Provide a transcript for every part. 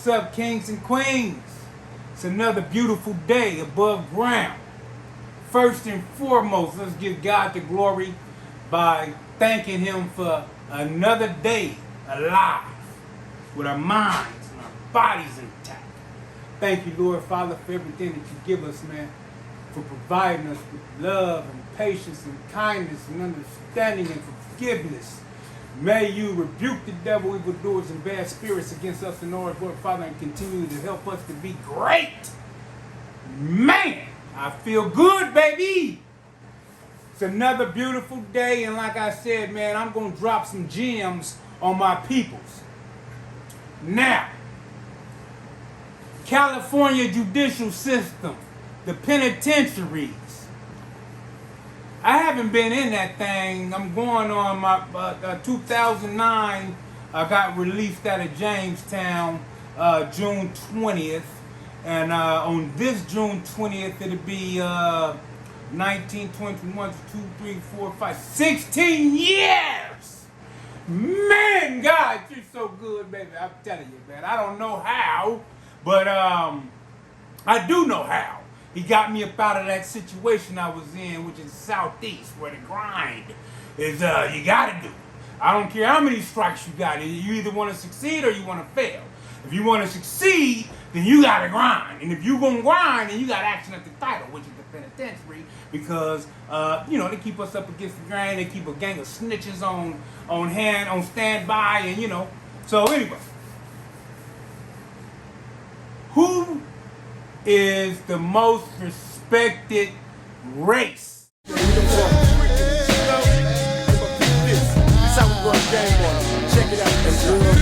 What's up, kings and queens? It's another beautiful day above ground. First and foremost, let's give God the glory by thanking Him for another day alive with our minds and our bodies intact. Thank you, Lord Father, for everything that you give us, man, for providing us with love and patience and kindness and understanding and forgiveness. May you rebuke the devil, evildoers, and bad spirits against us in Lord Father, and continue to help us to be great. Man, I feel good, baby. It's another beautiful day, and like I said, man, I'm going to drop some gems on my peoples. Now, California judicial system, the penitentiaries. I haven't been in that thing. I'm going on my 2009. I got released out of Jamestown June 20th. And on this June 20th, it'll be 19, 21, 2, 3, 4, 5, 16 years! Man, God, you're so good, baby. I'm telling you, man. I don't know how, but I do know how. He got me up out of that situation I was in, which is Southeast, where the grind is you gotta do. I don't care how many strikes you got. You either want to succeed or you want to fail. If you want to succeed, then you gotta grind. And if you gonna grind, then you got action at the title, which is the penitentiary, because they keep us up against the grain. They keep a gang of snitches on hand, on standby, and So anyway, who is the most respected race? This how we run game on. Check it out. Everybody.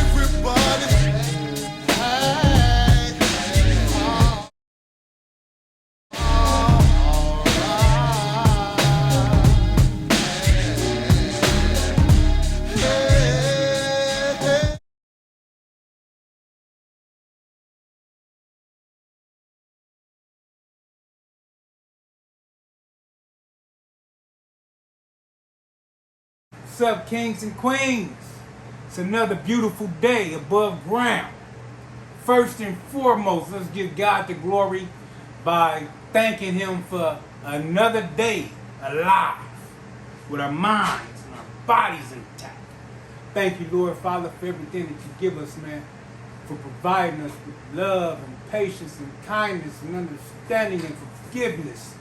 What's up, kings and queens? It's another beautiful day above ground. First and foremost, let's give God the glory by thanking Him for another day alive with our minds and our bodies intact. Thank you, Lord Father, for everything that you give us, man, for providing us with love and patience and kindness and understanding and forgiveness.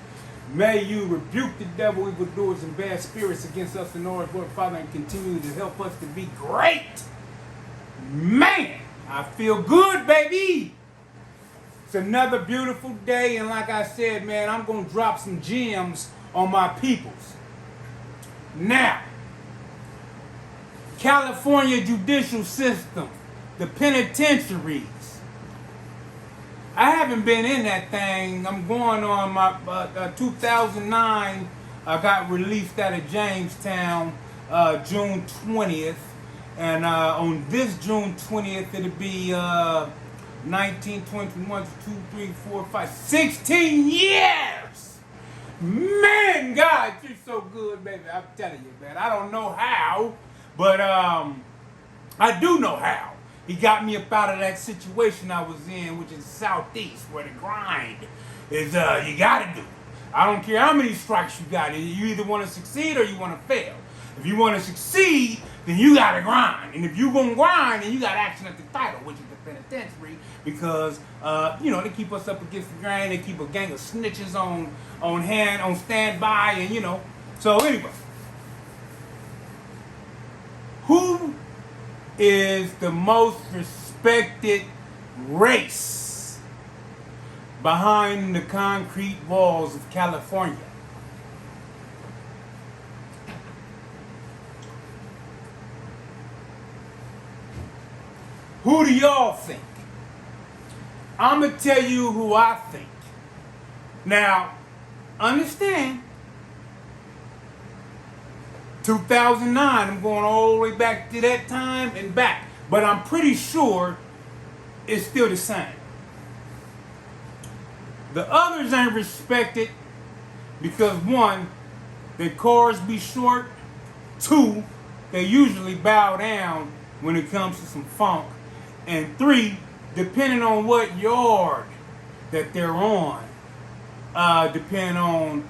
May you rebuke the devil, evildoers, and bad spirits against us in Lord Father, and continue to help us to be great. Man, I feel good, baby. It's another beautiful day, and like I said, man, I'm going to drop some gems on my peoples. Now, California judicial system, the penitentiaries. I haven't been in that thing. I'm going on my 2009. I got released out of Jamestown June 20th. And on this June 20th, it'll be 19, 21, 2, 3, 4, 5, 16 years! Man, God, you're so good, baby. I'm telling you, man. I don't know how, but I do know how. He got me up out of that situation I was in, which is Southeast, where the grind is you gotta do. I don't care how many strikes you got. You either want to succeed or you want to fail. If you want to succeed, then you gotta grind. And if you gonna grind, then you got action at the title, which is the penitentiary, because they keep us up against the grain. They keep a gang of snitches on hand, on standby, and So anyway, who is the most respected race behind the concrete walls of California? Who do y'all think? I'm going to tell you who I think. Now, understand, 2009, I'm going all the way back to that time and back. But I'm pretty sure it's still the same. The others ain't respected because, one, their cars be short. Two, they usually bow down when it comes to some funk. And three, depending on what yard that they're on, depending on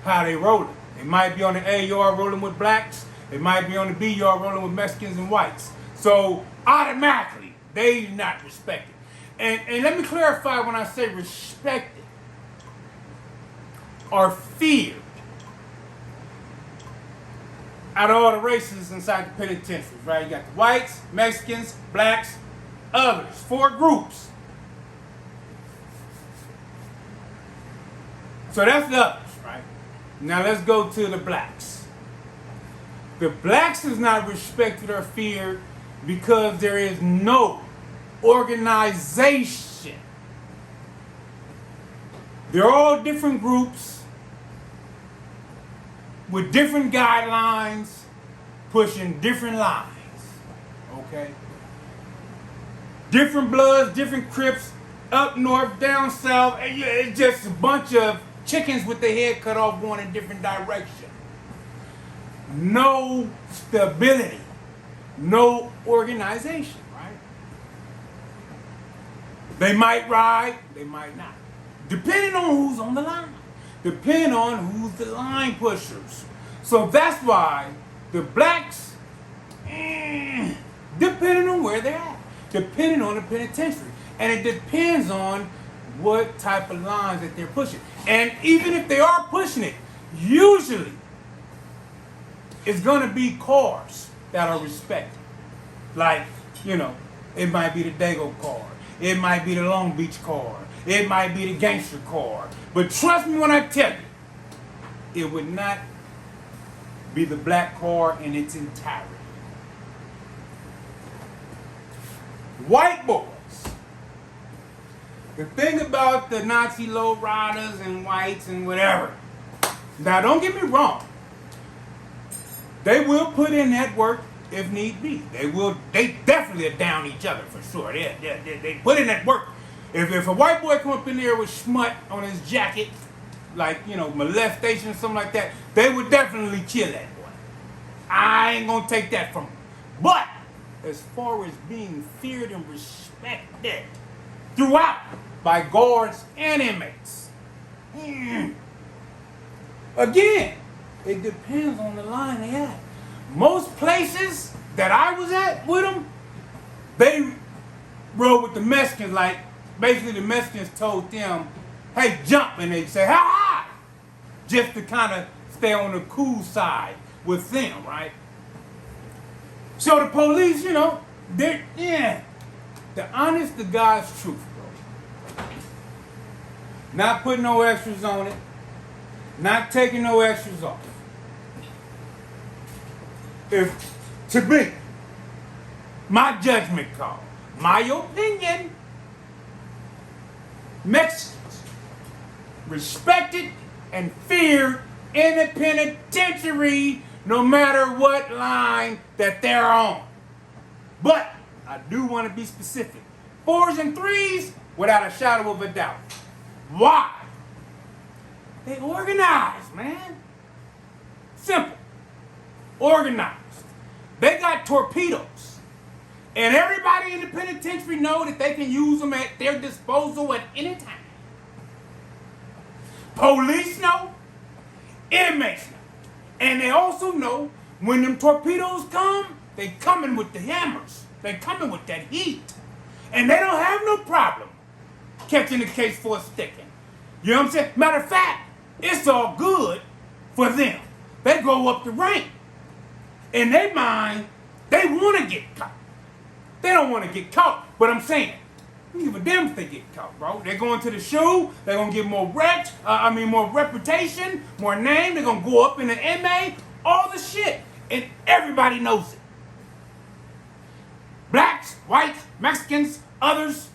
how they rolling. They might be on the A yard rolling with blacks. They might be on the B yard rolling with Mexicans and whites. So automatically, they not respected. And let me clarify when I say respected or feared out of all the races inside the penitentiaries, right? You got the whites, Mexicans, blacks, others, 4 groups. So that's the others, right? Now let's go to the blacks. The blacks is not respected or feared because there is no organization. They're all different groups with different guidelines, pushing different lines, okay? Different bloods, different Crips, up north, down south. It's just a bunch of chickens with their head cut off going in different directions. No stability, no organization, right? They might ride, they might not. Depending on who's on the line. Depending on who's the line pushers. So that's why the blacks, depending on where they're at. Depending on the penitentiary. And it depends on what type of lines that they're pushing. And even if they are pushing it, usually it's going to be cars that are respected. Like, you know, it might be the Dago car. It might be the Long Beach car. It might be the gangster car. But trust me when I tell you, it would not be the black car in its entirety. White boys. The thing about the Nazi low riders and whites and whatever. Now don't get me wrong. They will put in that work if need be. They definitely are down each other for sure. They put in that work. If a white boy come up in there with smut on his jacket, like, you know, molestation or something like that, they would definitely kill that boy. I ain't gonna take that from them. But as far as being feared and respected throughout by guards and inmates, again, it depends on the line they at. Most places that I was at with them, they rode with the Mexicans. Like, basically the Mexicans told them, hey, jump, and they say, ha ha, just to kind of stay on the cool side with them, right? So the police, you know, the honest to God's truth, bro. Not putting no extras on it, not taking no extras off. If, to me, my judgment call, my opinion, Mexicans respected and feared in the penitentiary no matter what line that they're on. But I do want to be specific. 4s and 3s without a shadow of a doubt. Why? They organized, man. Simple. Organized. They got torpedoes. And everybody in the penitentiary know that they can use them at their disposal at any time. Police know. Inmates know. And they also know when them torpedoes come, they coming with the hammers. They coming with that heat. And they don't have no problem catching the case for a sticking. You know what I'm saying? Matter of fact, it's all good for them. They go up the rank. In their mind, they want to get caught. They don't want to get caught. But I'm saying, you give a damn if they get caught, bro. They're going to the shoe. They're going to get more more reputation, more name. They're going to go up in the MA, all the shit. And everybody knows it. Blacks, whites, Mexicans, others.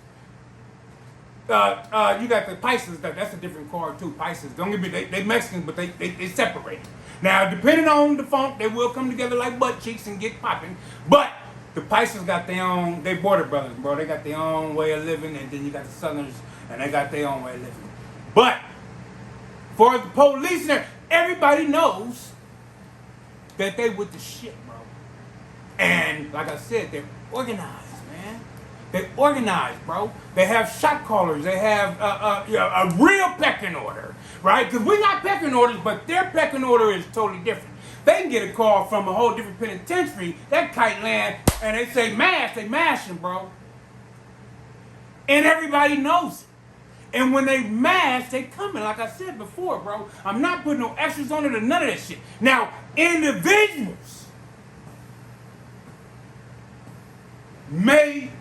You got the Pisces. That's a different card too. Pisces. Don't get me. They Mexicans, but they separate. Now, depending on the funk, they will come together like butt cheeks and get popping. But the Pisces got their own. They border brothers, bro. They got their own way of living, and then you got the Southerners, and they got their own way of living. But for the police, everybody knows that they with the shit, bro. And like I said, they're organized, man. They organized, bro. They have shot callers. They have a real pecking order, right? Because we got pecking orders, but their pecking order is totally different. They can get a call from a whole different penitentiary, that kite land, and they say mash, they mashing, bro. And everybody knows it. And when they mash, they coming, like I said before, bro. I'm not putting no extras on it or none of that shit. Now, individuals may,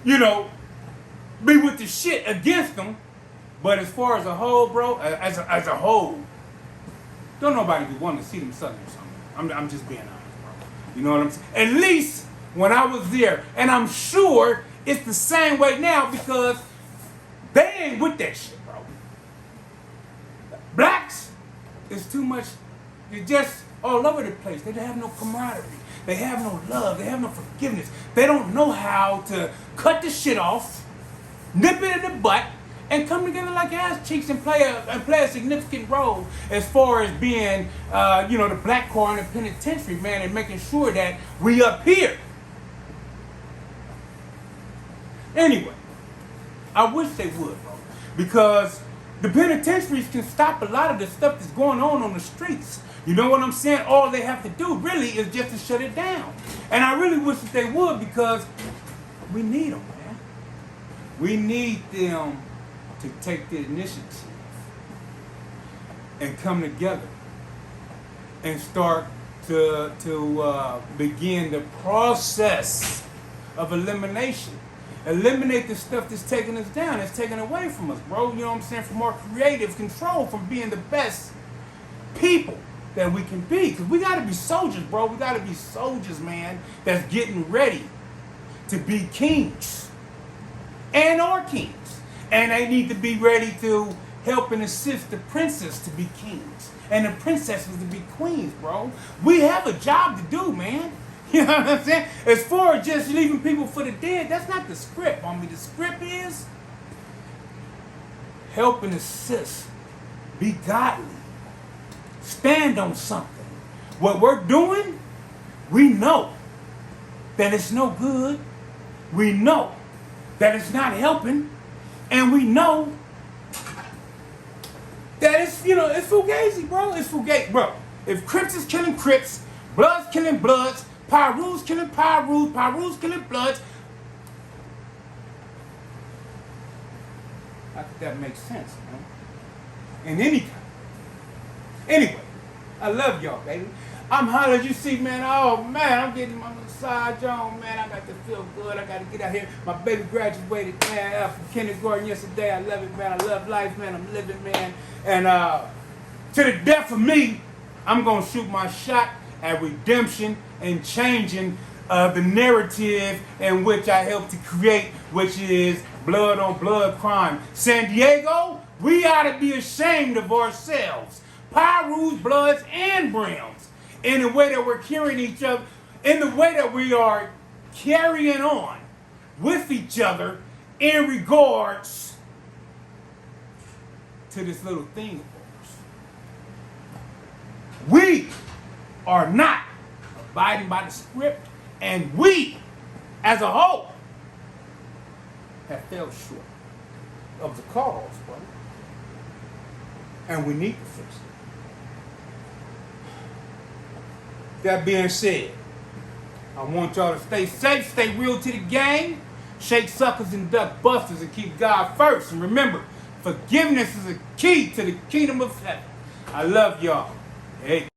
be with the shit against them, but as far as a whole, bro, as a whole, don't nobody be wanting to see them Southern or something. I'm just being honest, bro. You know what I'm saying? At least when I was there, and I'm sure it's the same way now because they ain't with that shit, bro. Blacks is too much. They're just all over the place. They have no camaraderie. They have no love. They have no forgiveness. They don't know how to cut the shit off, nip it in the butt, and come together like ass cheeks and play a significant role as far as being, the black car in the penitentiary, man, and making sure that we up here. Anyway, I wish they would, bro, because the penitentiaries can stop a lot of the stuff that's going on the streets. You know what I'm saying? All they have to do really is just to shut it down. And I really wish that they would because we need them, man. We need them to take the initiative and come together and start to begin the process of elimination. Eliminate the stuff that's taking us down, that's taking away from us, bro. You know what I'm saying? From our creative control, from being the best people that we can be. Because we got to be soldiers, bro. We got to be soldiers, man, that's getting ready to be kings and our kings. And they need to be ready to help and assist the princess to be kings and the princesses to be queens, bro. We have a job to do, man. You know what I'm saying? As far as just leaving people for the dead, that's not the script. I mean, the script is help and assist, be godly, stand on something. What we're doing, we know that it's no good. We know that it's not helping. And we know that it's fugazi, bro. It's fugazi, bro. If Crips is killing Crips, Bloods killing Bloods, Pyru's killing Pyru's, Pyru's killing Bloods. I think that makes sense, man. In any time. Anyway, I love y'all, baby. I'm hollering, you see, man. Oh, man, I'm getting my massage on, man. I got to feel good. I got to get out here. My baby graduated, man, from kindergarten yesterday. I love it, man. I love life, man. I'm living, man. And to the death of me, I'm going to shoot my shot at redemption and changing the narrative in which I helped to create, which is blood on blood crime. San Diego, we ought to be ashamed of ourselves. Pyru's, Bloods, and Browns. In the way that we're carrying each other, in the way that we are carrying on with each other in regards to this little thing of ours. We are not abiding by the script, and we, as a whole, have fell short of the cause, brother. And we need to fix it. That being said, I want y'all to stay safe, stay real to the game, shake suckers and duck busters, and keep God first. And remember, forgiveness is a key to the kingdom of heaven. I love y'all. Hey.